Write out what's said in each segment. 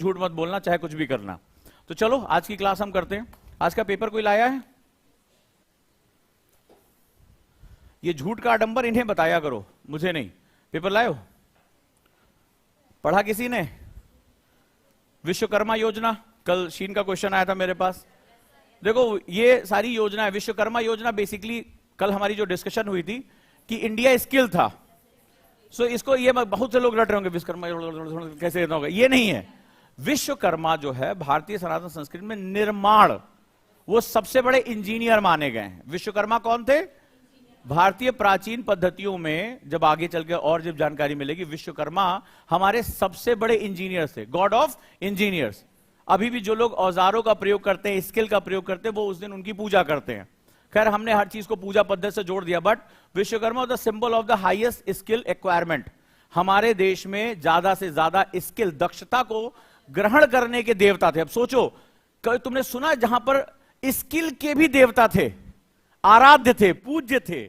झूठ मत बोलना, चाहे कुछ भी करना। तो चलो आज की क्लास हम करते हैं। आज का पेपर कोई लाया है? ये झूठ का आडंबर इन्हें बताया करो, मुझे नहीं। पेपर लाए हो? पढ़ा किसी ने? विश्वकर्मा योजना, कल शीन का क्वेश्चन आया था मेरे पास। देखो ये सारी योजना है। विश्वकर्मा योजना बेसिकली कल हमारी जो डिस्कशन हुई थी कि इंडिया स्किल था। सो इसको ये बहुत से लोग रट रहे होंगे विश्वकर्मा कैसे होगा, ये नहीं है। विश्वकर्मा जो है भारतीय सनातन संस्कृति में निर्माण, वो सबसे बड़े इंजीनियर माने गए हैं। विश्वकर्मा कौन थे? भारतीय प्राचीन पद्धतियों में जब आगे चल के और जब जानकारी मिलेगी, विश्वकर्मा हमारे सबसे बड़े इंजीनियर्स थे, गॉड ऑफ इंजीनियर्स। अभी भी जो लोग औजारों का प्रयोग करते हैं, स्किल का प्रयोग करते हैं, वो उस दिन उनकी पूजा करते हैं। खैर हमने हर चीज को पूजा पद्धति से जोड़ दिया, but Vishwakarma the symbol of the highest skill acquirement. हमारे देश में ज्यादा से ज्यादा स्किल, दक्षता को ग्रहण करने के देवता थे। अब सोचो, कभी तुमने सुना जहां पर स्किल के भी देवता थे, आराध्य थे, पूज्य थे,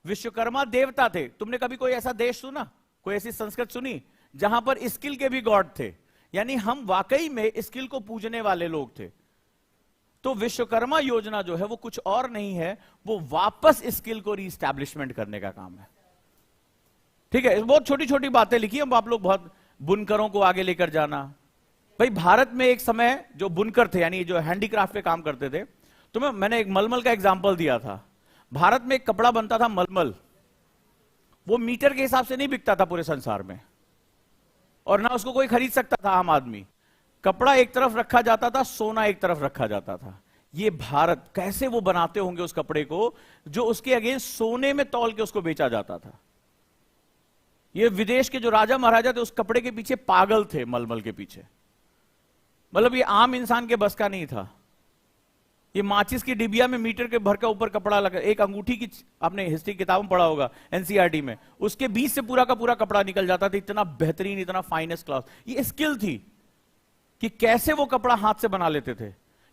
विश्वकर्मा देवता थे। तुमने कभी कोई ऐसा देश सुना, कोई ऐसी संस्कृति सुनी जहां पर स्किल के भी गॉड थे? यानी हम वाकई में स्किल को पूजने वाले लोग थे। तो विश्वकर्मा योजना जो है वो कुछ और नहीं है, वो वापस स्किल को रीस्टैब्लिशमेंट करने का काम है। ठीक है, बहुत छोटी छोटी बातें लिखी हम आप लोग, बहुत बुनकरों को आगे लेकर जाना। भाई भारत में एक समय जो बुनकर थे, यानी जो हैंडीक्राफ्ट पे काम करते थे, तो मैंने एक मलमल का एग्जांपल दिया था। भारत में एक कपड़ा बनता था मलमल, वो मीटर के हिसाब से नहीं बिकता था पूरे संसार में, और ना उसको कोई खरीद सकता था आम आदमी। कपड़ा एक तरफ रखा जाता था, सोना एक तरफ रखा जाता था। ये भारत, कैसे वो बनाते होंगे उस कपड़े को जो उसके अगेंस्ट सोने में तौल के उसको बेचा जाता था। ये विदेश के जो राजा महाराजा थे उस कपड़े के पीछे पागल थे, मलमल के पीछे। मतलब ये आम इंसान के बस का नहीं था। ये माचिस की डिबिया में मीटर के भर का ऊपर कपड़ा लगा, एक अंगूठी की, आपने हिस्ट्री किताब में पढ़ा होगा एनसीईआरटी में, उसके बीच से पूरा का पूरा कपड़ा निकल जाता था। इतना बेहतरीन, इतना फाइनेस्ट क्लास। ये स्किल थी कि कैसे वो कपड़ा हाथ से बना लेते थे,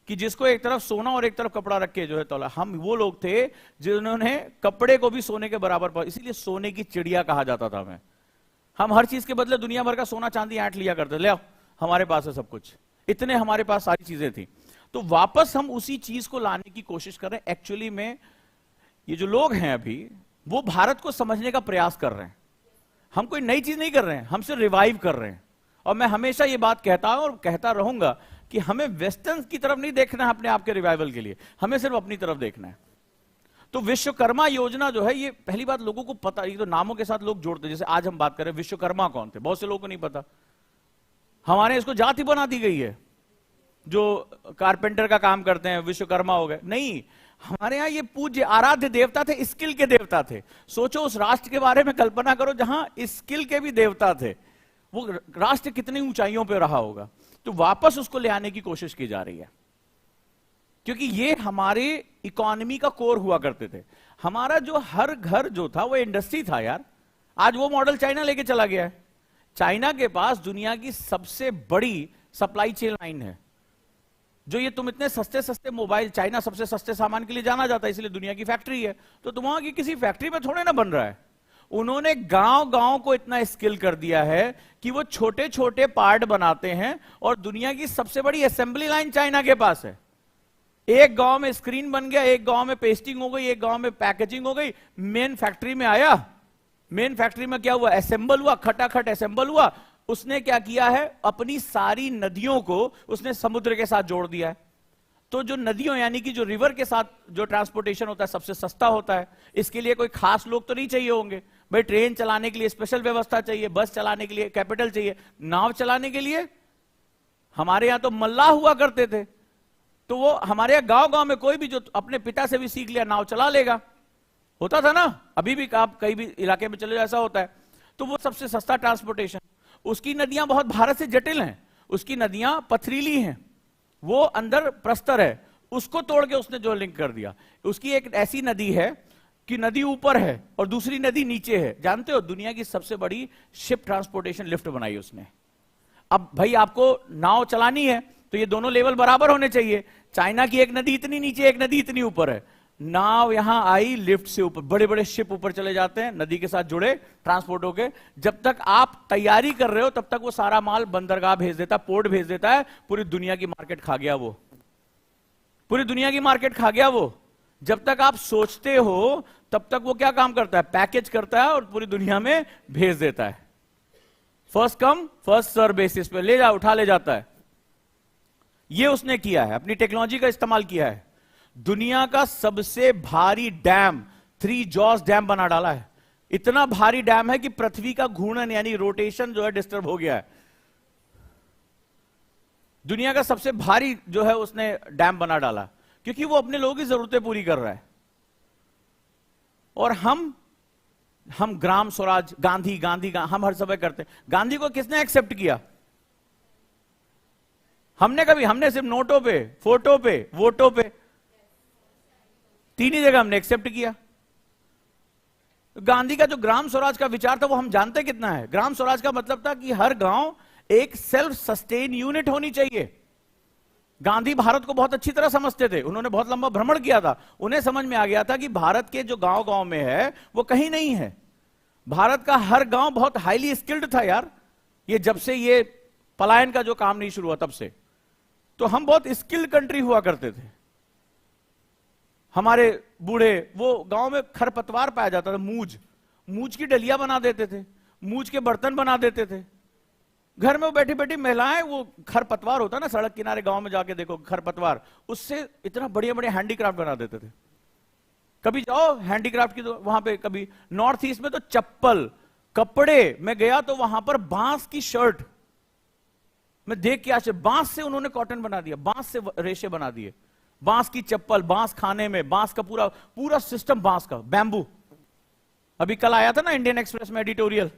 कि जिसको एक तरफ सोना और एक तरफ कपड़ा रख के जो है तौला। हम वो लोग थे जिन्होंने कपड़े को भी सोने के बराबर, इसीलिए सोने की चिड़िया कहा जाता था हमें। हम हर चीज के बदले दुनिया भर का सोना चांदी ऐंठ लिया करते, ले आओ हमारे पास है सब कुछ, इतने हमारे पास सारी चीजें थी। तो वापस हम उसी चीज को लाने की कोशिश कर रहे हैं। एक्चुअली में ये जो लोग हैं अभी, वो भारत को समझने का प्रयास कर रहे हैं। हम कोई नई चीज नहीं कर रहे हैं, हम सिर्फ रिवाइव कर रहे हैं। और मैं हमेशा ये बात कहता हूं और कहता रहूंगा कि हमें वेस्टर्न की तरफ नहीं देखना है अपने आप के रिवाइवल के लिए, हमें सिर्फ अपनी तरफ देखना है। तो विश्वकर्मा योजना जो है, ये पहली बात लोगों को पता, ये तो नामों के साथ लोग जोड़ते हैं। जैसे आज हम बात करें विश्वकर्मा कौन थे, बहुत से लोगों को नहीं पता। हमारे इसको जाति बना दी गई है, जो कारपेंटर का काम करते हैं विश्वकर्मा हो गए। नहीं, हमारे यहां ये पूज्य आराध्य देवता थे, स्किल के देवता थे। सोचो उस राष्ट्र के बारे में कल्पना करो जहां स्किल के भी देवता थे, वो राष्ट्र कितनी ऊंचाइयों पर रहा होगा। तो वापस उसको ले आने की कोशिश की जा रही है, क्योंकि ये हमारे इकोनॉमी का कोर हुआ करते थे। हमारा जो हर घर जो था वो इंडस्ट्री था यार। आज वो मॉडल चाइना लेके चला गया है। चाइना के पास दुनिया की सबसे बड़ी सप्लाई चेन लाइन है। जो ये तुम इतने सस्ते सस्ते मोबाइल, चाइना सबसे सस्ते सामान के लिए जाना जाता है, इसलिए दुनिया की फैक्ट्री है। तो तुम वहां की किसी फैक्ट्री में थोड़े ना बन रहा है। उन्होंने गांव गांव को इतना स्किल कर दिया है कि वो छोटे छोटे पार्ट बनाते हैं, और दुनिया की सबसे बड़ी असेंबली लाइन चाइना के पास है। एक गांव में स्क्रीन बन गया, एक गांव में पेस्टिंग हो गई, एक गांव में पैकेजिंग हो गई, मेन फैक्ट्री में आया। मेन फैक्ट्री में क्या हुआ? असेंबल हुआ, खटाखट असेंबल हुआ। उसने क्या किया है? अपनी सारी नदियों को उसने समुद्र के साथ जोड़ दिया है। तो जो नदियों यानी कि जो रिवर के साथ जो ट्रांसपोर्टेशन होता है सबसे सस्ता होता है। इसके लिए कोई खास लोग तो नहीं चाहिए होंगे भाई, ट्रेन चलाने के लिए स्पेशल व्यवस्था चाहिए, बस चलाने के लिए कैपिटल चाहिए, नाव चलाने के लिए हमारे यहां तो मल्लाह हुआ करते थे। तो वो हमारे यहां गांव गांव में कोई भी जो अपने पिता से भी सीख लिया नाव चला लेगा, होता था ना। अभी भी आप कहीं भी इलाके में चले ऐसा होता है। तो वो सबसे सस्ता ट्रांसपोर्टेशन। उसकी नदियां बहुत भारत से जटिल हैं, उसकी नदियां पथरीली हैं, वो अंदर प्रस्तर है, उसको तोड़ के उसने जो लिंक कर दिया। उसकी एक ऐसी नदी है कि नदी ऊपर है और दूसरी नदी नीचे है। जानते हो दुनिया की सबसे बड़ी शिप ट्रांसपोर्टेशन लिफ्ट बनाई उसने। अब भाई आपको नाव चलानी है तो ये दोनों लेवल बराबर होने चाहिए। चाइना की एक नदी इतनी नीचे, एक नदी इतनी ऊपर है। नाव यहां आई, लिफ्ट से ऊपर, बड़े बड़े शिप ऊपर चले जाते हैं, नदी के साथ जुड़े, ट्रांसपोर्ट होके, जब तक आप तैयारी कर रहे हो तब तक वो सारा माल बंदरगाह भेज देता, पोर्ट भेज देता है, पूरी दुनिया की मार्केट खा गया वो, पूरी दुनिया की मार्केट खा गया वो। जब तक आप सोचते हो तब तक वो क्या काम करता है, पैकेज करता है और पूरी दुनिया में भेज देता है, first come first serve basis पे ले जा, उठा ले जाता है। ये उसने किया है, अपनी टेक्नोलॉजी का इस्तेमाल किया है। दुनिया का सबसे भारी डैम, 3 जॉस डैम बना डाला है। इतना भारी डैम है कि पृथ्वी का घूर्णन यानी रोटेशन जो है डिस्टर्ब हो गया है। दुनिया का सबसे भारी जो है उसने डैम बना डाला, क्योंकि वो अपने लोगों की जरूरतें पूरी कर रहा है। और हम ग्राम स्वराज, गांधी गांधी हम हर समय करते हैं। गांधी को किसने एक्सेप्ट किया? हमने सिर्फ नोटों पे, फोटो पे, वोटों पे, 3 ही जगह हमने एक्सेप्ट किया। गांधी का जो ग्राम स्वराज का विचार था वो हम जानते कितना है। ग्राम स्वराज का मतलब था कि हर गांव एक सेल्फ सस्टेन यूनिट होनी चाहिए। गांधी भारत को बहुत अच्छी तरह समझते थे, उन्होंने बहुत लंबा भ्रमण किया था। उन्हें समझ में आ गया था कि भारत के जो गांव गांव में है वो कहीं नहीं है। भारत का हर गांव बहुत हाईली स्किल्ड था यार। ये जब से ये पलायन का जो काम नहीं शुरू हुआ तब से, तो हम बहुत स्किल्ड कंट्री हुआ करते थे। हमारे बूढ़े, वो गांव में खरपतवार पाया जाता था, मूज की डलिया बना देते थे, मूज के बर्तन बना देते थे। घर में वो बैठी बैठी महिलाएं, वो खरपतवार होता ना, सड़क किनारे गांव में जाके देखो खरपतवार, उससे इतना बढ़िया बढ़िया हैंडीक्राफ्ट बना देते थे। कभी जाओ हैंडीक्राफ्ट की तो वहां पे, कभी नॉर्थ ईस्ट में तो चप्पल, कपड़े में गया तो वहां पर बांस की शर्ट मैं देख के आश्चर्य, बांस से उन्होंने कॉटन बना दिया, बांस से रेशे बना दिए, बांस की चप्पल, बांस खाने में, बांस का पूरा पूरा सिस्टम बांस का, बैम्बू। अभी कल आया था ना इंडियन एक्सप्रेस में एडिटोरियल,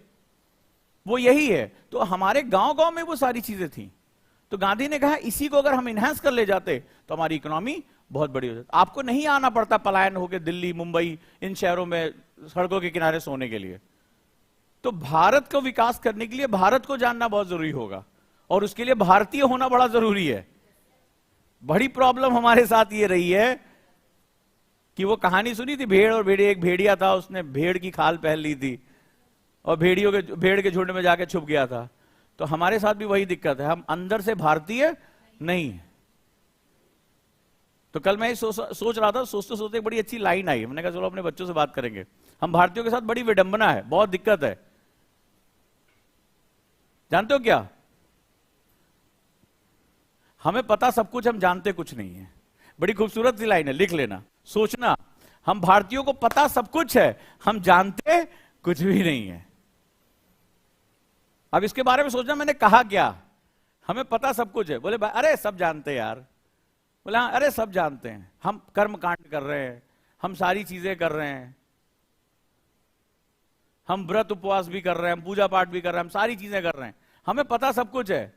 वो यही है। तो हमारे गांव गांव में वो सारी चीजें थी। तो गांधी ने कहा इसी को अगर हम इनहेंस कर ले जाते तो हमारी इकोनॉमी बहुत बड़ी हो जाती। आपको नहीं आना पड़ता पलायन होकर दिल्ली, मुंबई, इन शहरों में सड़कों के किनारे सोने के लिए। तो भारत को विकास करने के लिए भारत को जानना बहुत जरूरी होगा, और उसके लिए भारतीय होना बड़ा जरूरी है। बड़ी प्रॉब्लम हमारे साथ ये रही है कि वो कहानी सुनी थी, भेड़ और भेड़िया। एक भेड़िया था, उसने भेड़ की खाल पहन ली थी और भेड़ के झुंड में जाके छुप गया था। तो हमारे साथ भी वही दिक्कत है, हम अंदर से भारतीय नहीं है। तो कल मैं सोच रहा था, सोचते सोचते एक बड़ी अच्छी लाइन आई। मैंने कहा चलो अपने बच्चों से बात करेंगे। हम भारतीयों के साथ बड़ी विडंबना है, बहुत दिक्कत है। जानते हो क्या? हमें पता सब कुछ, हम जानते कुछ नहीं है। बड़ी खूबसूरत सी लाइन है, लिख लेना, सोचना। हम भारतीयों को पता सब कुछ है, हम जानते कुछ भी नहीं है। अब इसके बारे में सोचना, मैंने कहा क्या? हमें पता सब कुछ है। बोले अरे सब जानते हैं यार। बोले हाँ, अरे सब जानते हैं, हम कर्म कांड कर रहे हैं, हम सारी चीजें कर रहे हैं, हम व्रत उपवास भी कर रहे हैं, हम पूजा पाठ भी कर रहे हैं, हम सारी चीजें कर रहे हैं, हमें पता सब कुछ है।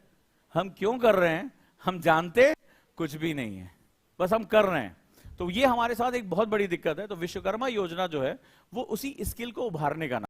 हम क्यों कर रहे हैं? हम जानते कुछ भी नहीं है, बस हम कर रहे हैं। तो ये हमारे साथ एक बहुत बड़ी दिक्कत है। तो विश्वकर्मा योजना जो है वो उसी स्किल को उभारने का नाम